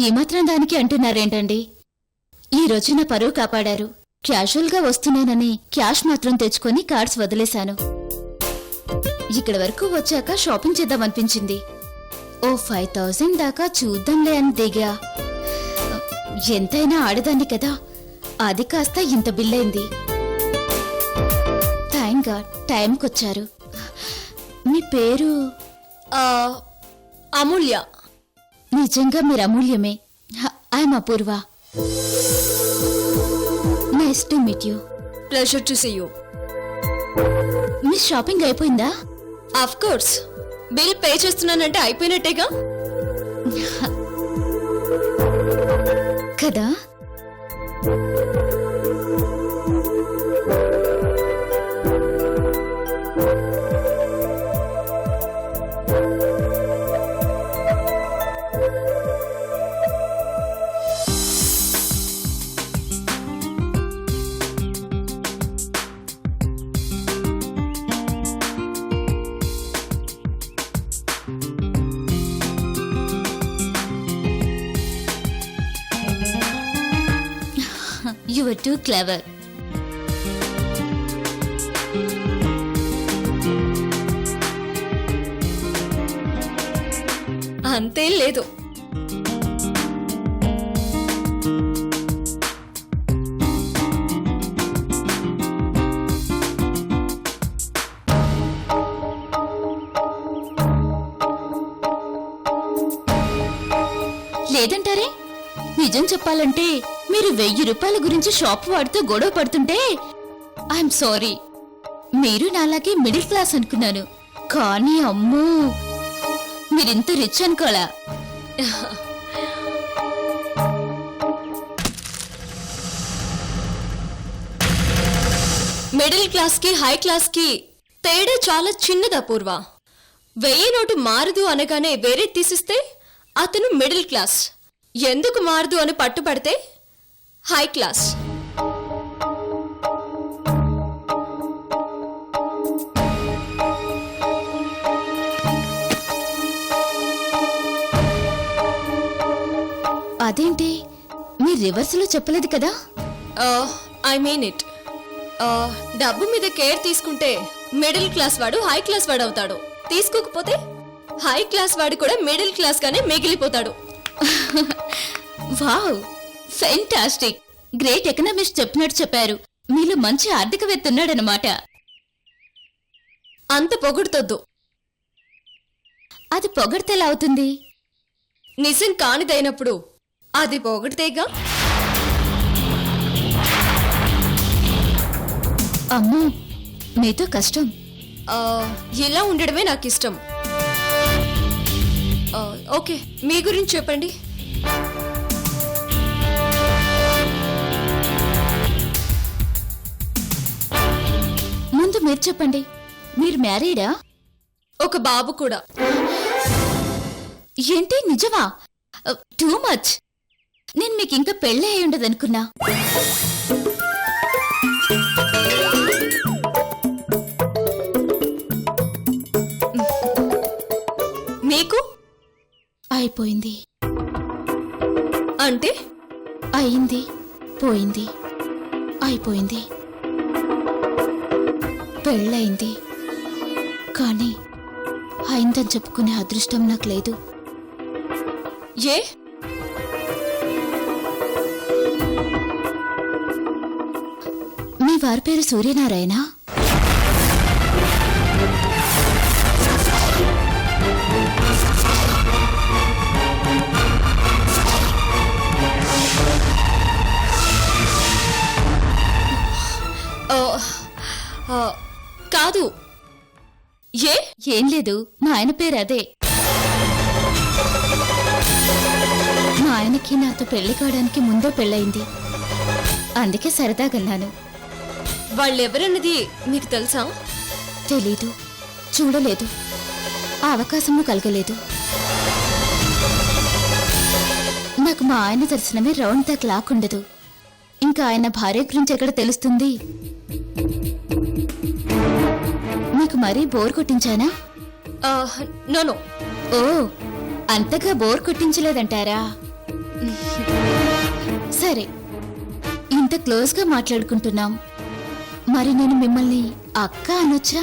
ఈ మాత్రం దానికి అంటున్నారేంటండి? ఈ రోజు నా పరువు కాపాడారు. క్యాజువల్గా వస్తున్నానని క్యాష్ మాత్రం తెచ్చుకొని కార్డ్స్ వదిలేశాను. ఇక్కడ వరకు వచ్చాక షాపింగ్ చేద్దామనిపించింది. ఓ 5000 దాకా చూద్దాంలే అని దిగా. ఎంతైనా ఆడదాన్ని కదా, అది కాస్త ఇంత బిల్లైంది. Thank God టైంకొచ్చారు. మీ పేరు? అమూల్య. నిజంగా మీరు అమూల్యమే. I'm Apurva. Nice to meet you. Pleasure to see you. మీ షాపింగ్ అయిపోయిందా? ఆఫ్ కోర్స్, బిల్ పే చేస్తున్నానంటే అయిపోయినట్టేగా. కదా. You were too clever. అంతేం లేదు. లేదంటారే? నిజం చెప్పాలంటే మీరు 1000 రూపాయల గురించి షాప్ వాడితో గొడవ పడుతుంటే ఐఎమ్ సారీ, మీరు నాలాగే మిడిల్ క్లాస్ అనుకున్నాను. కానీ అమ్మో, మీరింత రిచ్ అనుకోలా. మిడిల్ క్లాస్ కి హై క్లాస్ కి తేడా చాలా చిన్నది అపూర్వ. 1000 నోటు మారదు అనగానే వేరే తీసిస్తే అతను మిడిల్ క్లాస్. ఎందుకు మారదు అని పట్టుపడితే హై క్లాస్. అదేంటి, మీరు రివర్స్లో చెప్పలేదు కదా? I mean it. డబ్బు మీద కేర్ తీసుకుంటే మిడిల్ క్లాస్ వాడు హై క్లాస్ వాడు అవుతాడు. తీసుకోకపోతే హై క్లాస్ వాడు కూడా మిడిల్ క్లాస్ గానే మిగిలిపోతాడు. Wow, fantastic. గ్రేట్ ఎకనామిస్ట్ చెప్పినట్టు చెప్పారు. మీలో మంచి ఆర్థికవేత్త ఉన్నాడనమాట. అంత పొగుడుతొద్దు. అది పొగడ్తెలా అవుతుంది? నిజం కానిదైనప్పుడు అది పొగిడితేగా. అమ్మో, మీతో కష్టం. ఇలా ఉండడమే నాకు ఇష్టం. ఓకే, మీ గురించి చెప్పండి. ముందు మీరు చెప్పండి. మీరు మ్యారీడా? ఒక బాబు కూడా. ఏంటి, నిజమా? Too much. నేను మీకు ఇంకా పెళ్ళి అయి ఉండదనుకున్నా. మీకు అయిపోయింది. అంటే అయింది, పోయింది, అయిపోయింది. పెళ్ళయింది, కానీ అయిందని చెప్పుకునే అదృష్టం నాకు లేదు. ఏ? మీ వారి పేరు సూర్యనారాయణ? కాదు. ఏ? ఏం లేదు, మా ఆయన పేరు అదే. మా ఆయనకి నాతో పెళ్లి కావడానికి ముందే పెళ్ళయింది. అందుకే సరదాగన్నాను. వాళ్ళెవరన్నది మీకు తెలుసా? తెలీదు, చూడలేదు, ఆ అవకాశము కలగలేదు. నాకు మా ఆయన దర్శనమే రౌండ్ ద క్లాక్ ఉండదు. ఇంకా ఆయన భార్య గురించి ఎక్కడ తెలుస్తుంది? మీకు మరీ బోర్ కొట్టించానా? నో. ఓ, అంతగా బోర్ కొట్టించలేదంటారా? సరే, ఇంత క్లోజ్గా మాట్లాడుకుంటున్నాం, మరి నేను మిమ్మల్ని అక్క అనొచ్చా?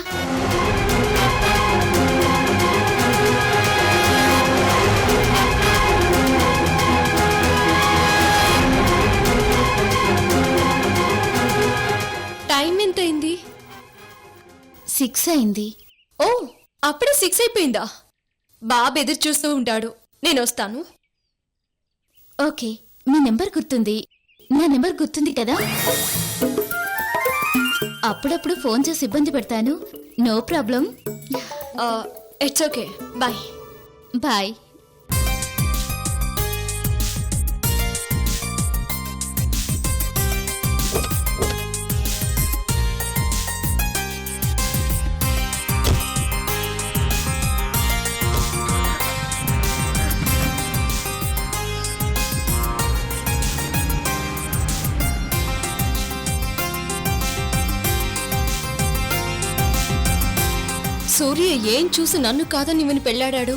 టైం ఎంత అయింది? 6 అయింది. ఓ, అప్పుడే 6 అయిపోయిందా? బాబు ఎదురు చూస్తూ ఉంటాడు, నేను వస్తాను. ఓకే, మీ నెంబర్ గుర్తుంది, నా నెంబర్ గుర్తుంది కదా? అప్పుడప్పుడు ఫోన్ చేసి ఇబ్బంది పెడతాను, no problem. It's okay, bye. Bye. Surya ఏం చూసి నన్ను కాదని ఇవని పెళ్ళాడాడు?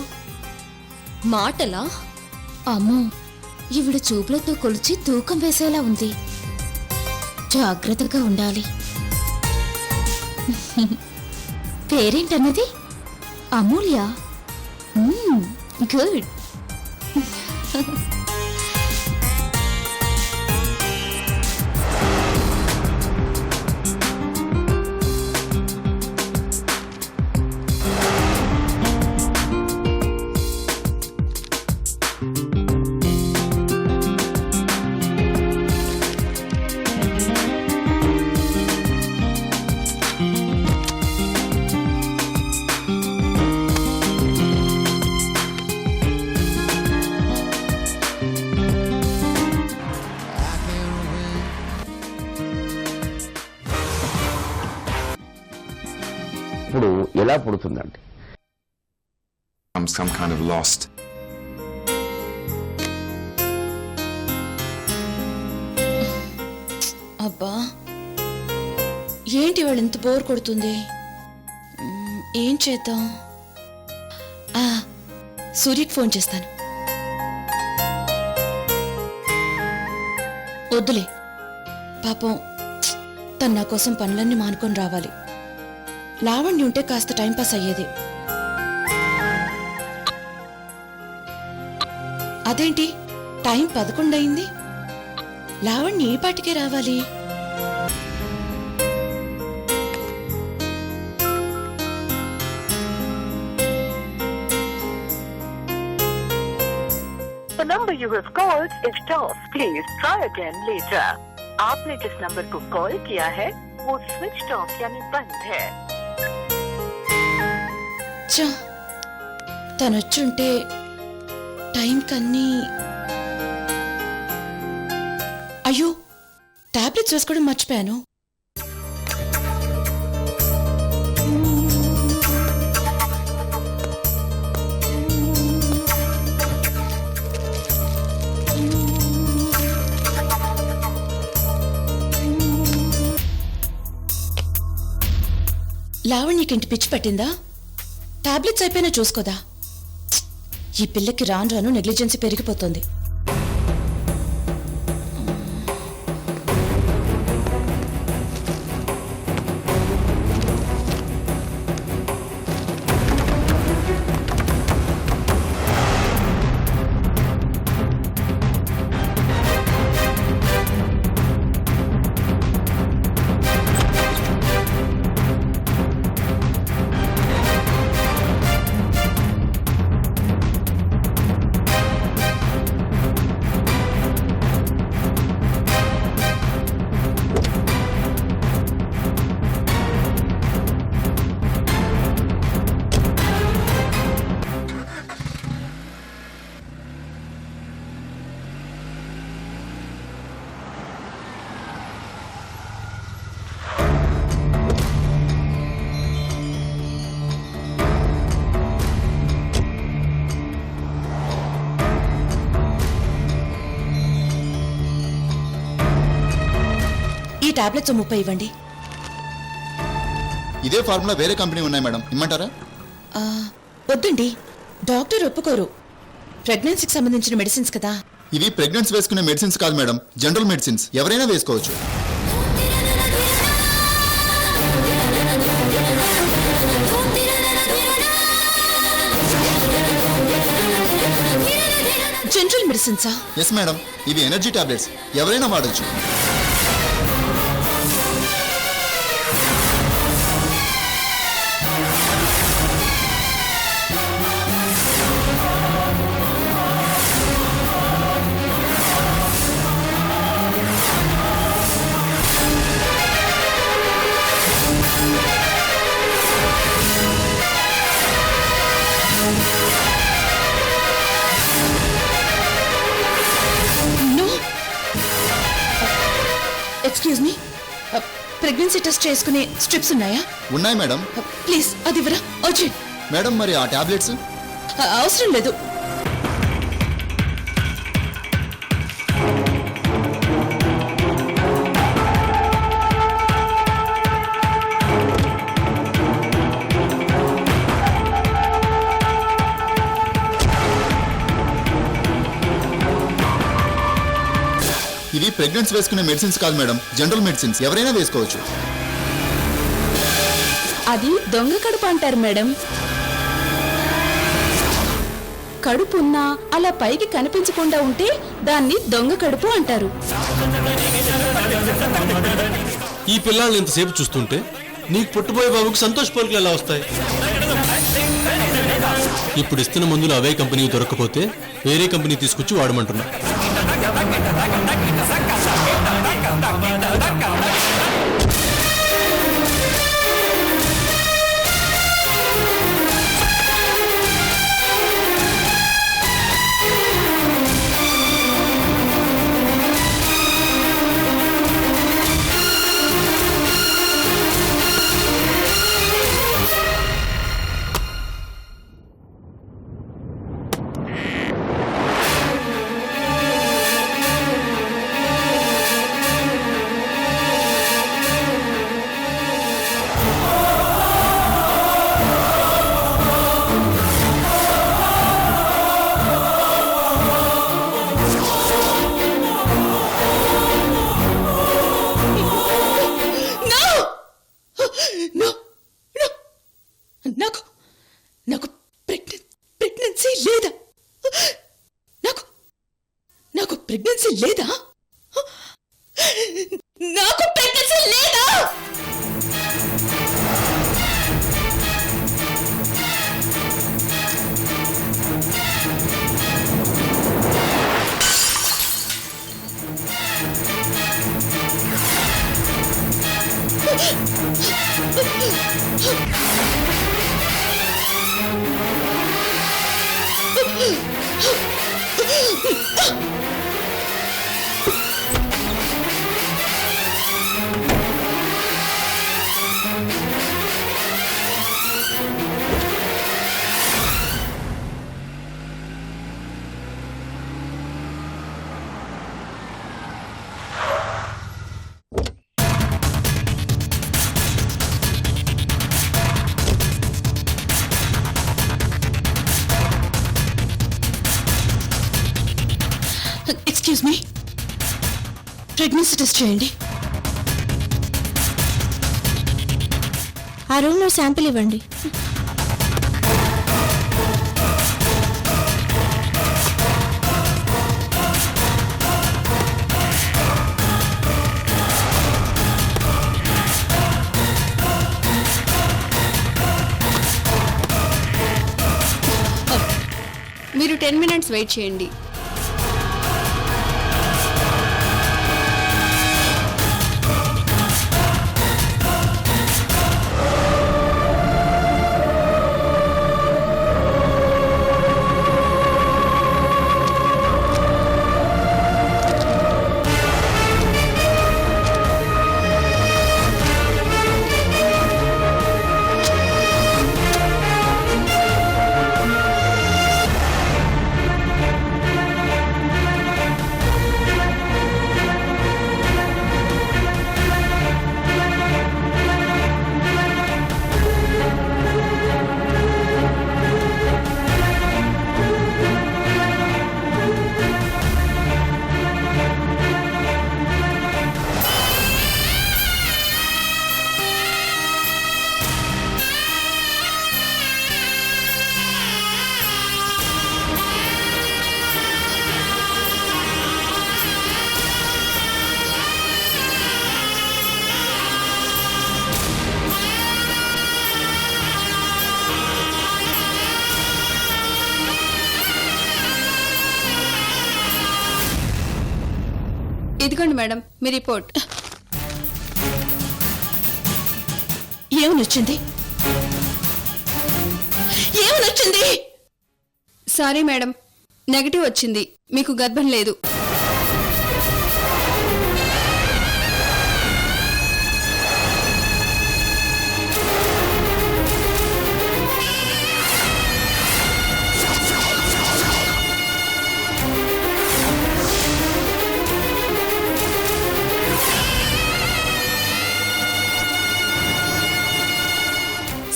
మాటలా? అమ్మో, ఈవిడ చూపులతో కొలిచి తూకం వేసేలా ఉంది, జాగ్రత్తగా ఉండాలి. పేరేంటన్నది? అమూల్య. గుడ్. ఇప్పుడు ఎలా పుడుతుందండి? I'm some kind of lost. అబ్బా, ఏంటి వాళ్ళు ఇంత బోర్ కొడుతుంది? ఏం చేద్దాం? సూర్యకి ఫోన్ చేస్తాను. వద్దులే, పాపం తను నా కోసం పనులన్నీ మానుకొని రావాలి. లావణ్య ఉంటే కాస్త టైంపాస్ అయ్యేది. అదేంటి టైం 11 అయింది? లావణ్య ఏ పాటికే రావాలి? The number you have called is off. Please try again later. आपने जिस नंबर को कॉल किया है वो स्विच ऑफ यानी बंद है. చా, తనొచ్చుంటే టైం కన్నీ. అయ్యో, టాబ్లెట్స్ వేసుకోవడం మర్చిపోయాను. లావణ్యకింటి పిచ్చి పట్టిందా? టాబ్లెట్స్ అయిపోయినా చూసుకోదా? ఈ పిల్లకి రాను రాను నెగ్లిజెన్సీ పెరిగిపోతుంది. ఈ టాబ్లెట్స్ 30 ఇవ్వండి. ఇదే ఫార్ములా వేరే కంపెనీ ఉన్నాయి మేడం, ఇమ్మంటారా? వద్దండి, డాక్టర్ ఒప్పుకోరు. ప్రెగ్నెన్సీకి సంబంధించిన మెడిసిన్స్ కదా. ఇవి ప్రెగ్నెన్సీ వేసుకునే మెడిసిన్స్ కాదు మేడం, జనరల్ మెడిసిన్స్, ఎవరైనా వేసుకోవచ్చు. జనరల్ మెడిసిన్సా? ఎస్ మేడం, ఇవి ఎనర్జీ టాబ్లెట్స్, ఎవరైనా వాడచ్చు. No. Excuse me, pregnancy test చేసుకునే స్ట్రిప్స్ ఉన్నాయా? ఉన్నాయి మేడం. ప్లీజ్ అది ఇవ్వరా, అర్జెంట్. మేడం మరి ఆ టాబ్లెట్స్? అవసరం లేదు. ఇవి ప్రెగ్నెన్సీ వేసుకునే మెడిసిన్స్ కాదు మేడం, జనరల్ మెడిసిన్స్, ఎవరైనా వేసుకోవచ్చు. అది దొంగ కడుపు అంటారు మేడం. కడుపు ఉన్నా అలా పైకి కనిపించకుండా ఉంటే దాన్ని దొంగ కడుపు అంటారు. ఈ పిల్లల్ని ఇంతసేపు చూస్తుంటే నీకు పుట్టబోయే బాబుకి సంతోష పలుకులు ఎలా వస్తాయి? ఇప్పుడు ఇస్తున్న మందులు అవే కంపెనీకి దొరకకపోతే వేరే కంపెనీ తీసుకొచ్చి వాడమంటున్నా. నాకు ప్రెగ్నెన్సీ లేదా? నాకు ప్రెగ్నెన్సీ లేదా? నాకు ప్రెగ్నెన్సీ లేదా? ఎక్స్క్యూజ్ మీ, ప్రెగ్నెన్సీ టెస్ట్ చేయండి. ఆ రూమ్లో శాంపిల్ ఇవ్వండి. మీరు 10 minutes వెయిట్ చేయండి. ఇదిగోండి మేడం మీ రిపోర్ట్. ఏమనొచ్చింది? ఏమనొచ్చింది? సారీ మేడం, నెగటివ్ వచ్చింది. మీకు గర్భం లేదు.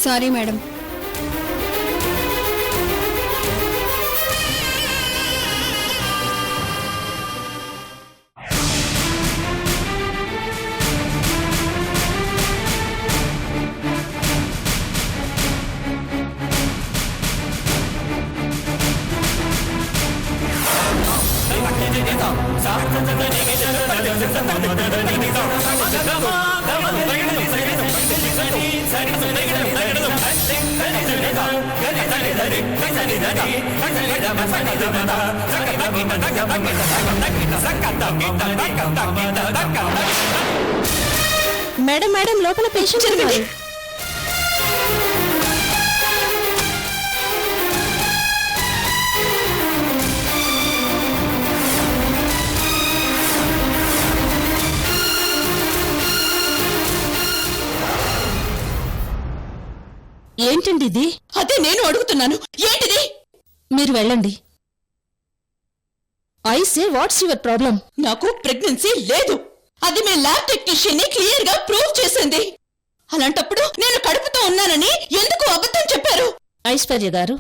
Sorry madam. మేడం మేడం లోపల పేషెంట్ ఉన్నారు. ఏంటండి ఇది? అదే నేను అడుగుతున్నాను, ఏంటిది? మీరు వెళ్ళండి. I say what's your problem? నాకు ప్రెగ్నెన్సీ లేదు. అది మీ ల్యాబ్ టెక్నీషియన్ క్లియర్ గా ప్రూవ్ చేసింది. అలాంటప్పుడు నేను కడుపుతో ఉన్నానని ఎందుకు అబద్ధం చెప్పారు? ఐశ్వర్య గారు,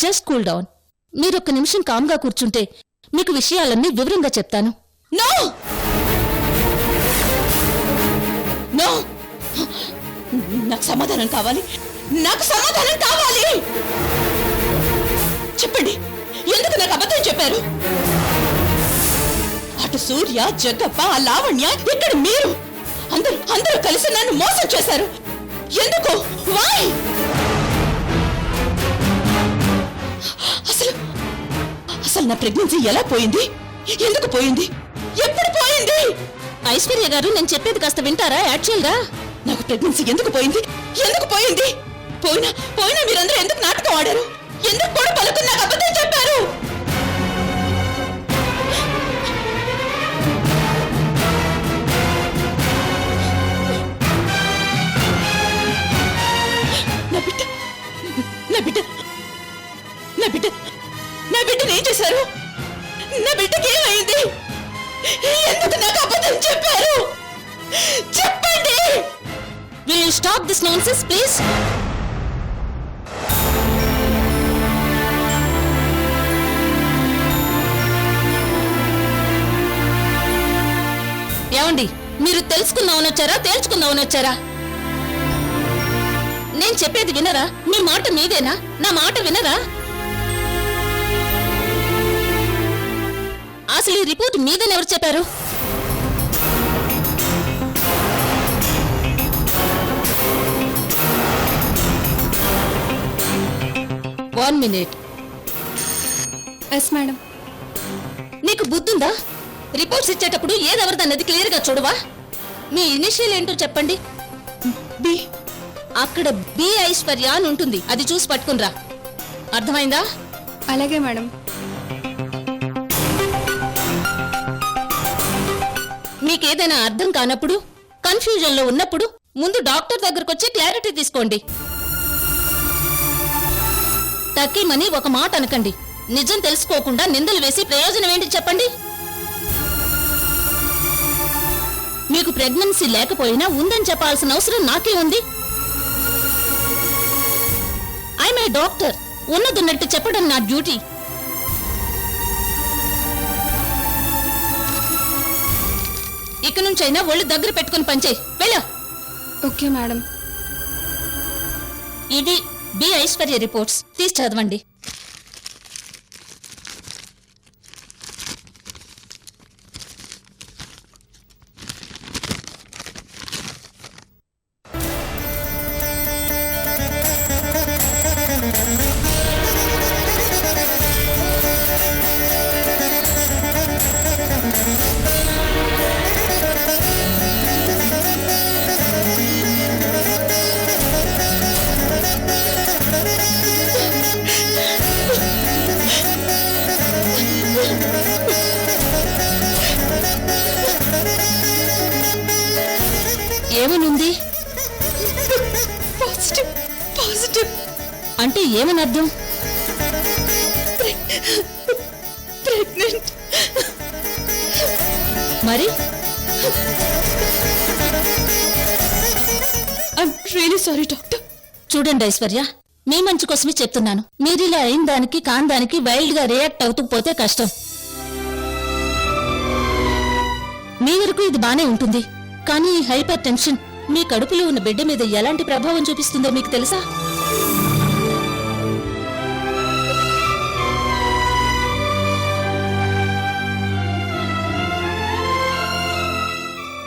జస్ట్ కూల్ డౌన్. మీరొక్క నిమిషం కామ్గా కూర్చుంటే మీకు విషయాలన్నీ వివరంగా చెప్తాను. నో నో, నాకు సమాధానం కావాలి, నాకు సమాధానం కావాలి. చెప్పండి, ఎందుకు నాకు అబద్ధం చెప్పారు? అటు సూర్య, జగ్గప్ప, ఆ లావణ్య, ఇక్కడ మీరు అందరూ కలిసి నన్ను మోసం చేశారు. ఎందుకు? వై? అసలు నా ప్రెగ్నెన్సీ ఎలా పోయింది? ఎందుకు పోయింది? ఎప్పుడు పోయింది? ఐశ్వర్య గారు, నేను చెప్పేది కాస్త వింటారా? యాక్చువల్గా నాకు ప్రెగ్నెన్సీ ఎందుకు పోయింది? ఎందుకు పోయింది? పోయినా మీరందరూ ఎందుకు నాటకం ఆడారు? ఎందుకు కూడా పలుకుని నాకు అబద్ధం చెప్పారు? నా బిడ్డని ఏం చేశారు? నా బిడ్డకి ఏమైంది? ఎందుకు నాకు అబద్ధం చెప్పారు? చెప్పండి. Will you stop this nonsense please? ఏమండి, మీరు తెలుసుకుందామని వచ్చారా, తేల్చుకుందామని వచ్చారా? నేను చెప్పేది వినరా? మీ మాట మీదేనా? నా మాట వినరా? అసలు ఈ రిపోర్ట్ మీదని ఎవరు చెప్పారు? One minute. Yes madam. నీకు బుద్ధుందా? రిపోర్ట్స్ ఇచ్చేటప్పుడు ఏదెవరిదన్నది క్లియర్ గా చూడవా? మీ ఇనిషియల్ ఏంటో చెప్పండి. బి. అక్కడ బి ఐశ్వర్య అని ఉంటుంది, అది చూసి పట్టుకునిరా. అర్థమైందా? అలాగే మేడం. మీకేదైనా అర్థం కానప్పుడు, కన్ఫ్యూజన్ లో ఉన్నప్పుడు ముందు డాక్టర్ దగ్గరకు వచ్చి క్లారిటీ తీసుకోండి. తక్కిమని ఒక మాట అనకండి. నిజం తెలుసుకోకుండా నిందలు వేసి ప్రయోజనం ఏంటి చెప్పండి? మీకు ప్రెగ్నెన్సీ లేకపోయినా ఉందని చెప్పాల్సిన అవసరం నాకే ఉంది. I'm a doctor. ఉన్నదున్నట్టు చెప్పడం నా డ్యూటీ. ఇక నుంచైనా ఒళ్ళు దగ్గర పెట్టుకుని పనిచేయి. వెళ్ళా. Okay madam. ఇది బి ఐశ్వర్య రిపోర్ట్స్. తీసి చదవండి. ఏమనుంది? పాజిటివ్ పాజిటివ్ అంటే ఏమని అర్థం? ప్రెగ్నెంట్. మరి ఐఎమ్ రియలీ సారీ డాక్టర్. చూడండి ఐశ్వర్య, మీ మంచి కోసమే చెప్తున్నాను. మీరిలా అయిన దానికి కాని దానికి వైల్డ్ గా రియాక్ట్ అవుతూ పోతే కష్టం. మీ వరకు ఇది బానే ఉంటుంది, కానీ ఈ హైపర్ టెన్షన్ మీ కడుపులో ఉన్న బిడ్డ మీద ఎలాంటి ప్రభావం చూపిస్తుందో మీకు తెలుసా?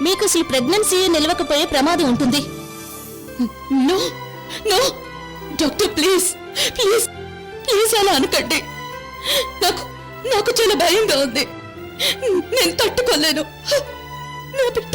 మీకు అసలు ప్రెగ్నెన్సీ నిలవకపోయే ప్రమాదం ఉంటుంది. No no doctor, please please please అలా అనకండి. నాకు నాకు చాలా భయంగా ఉంది. నేను తట్టుకోలేను. నా బిడ్డ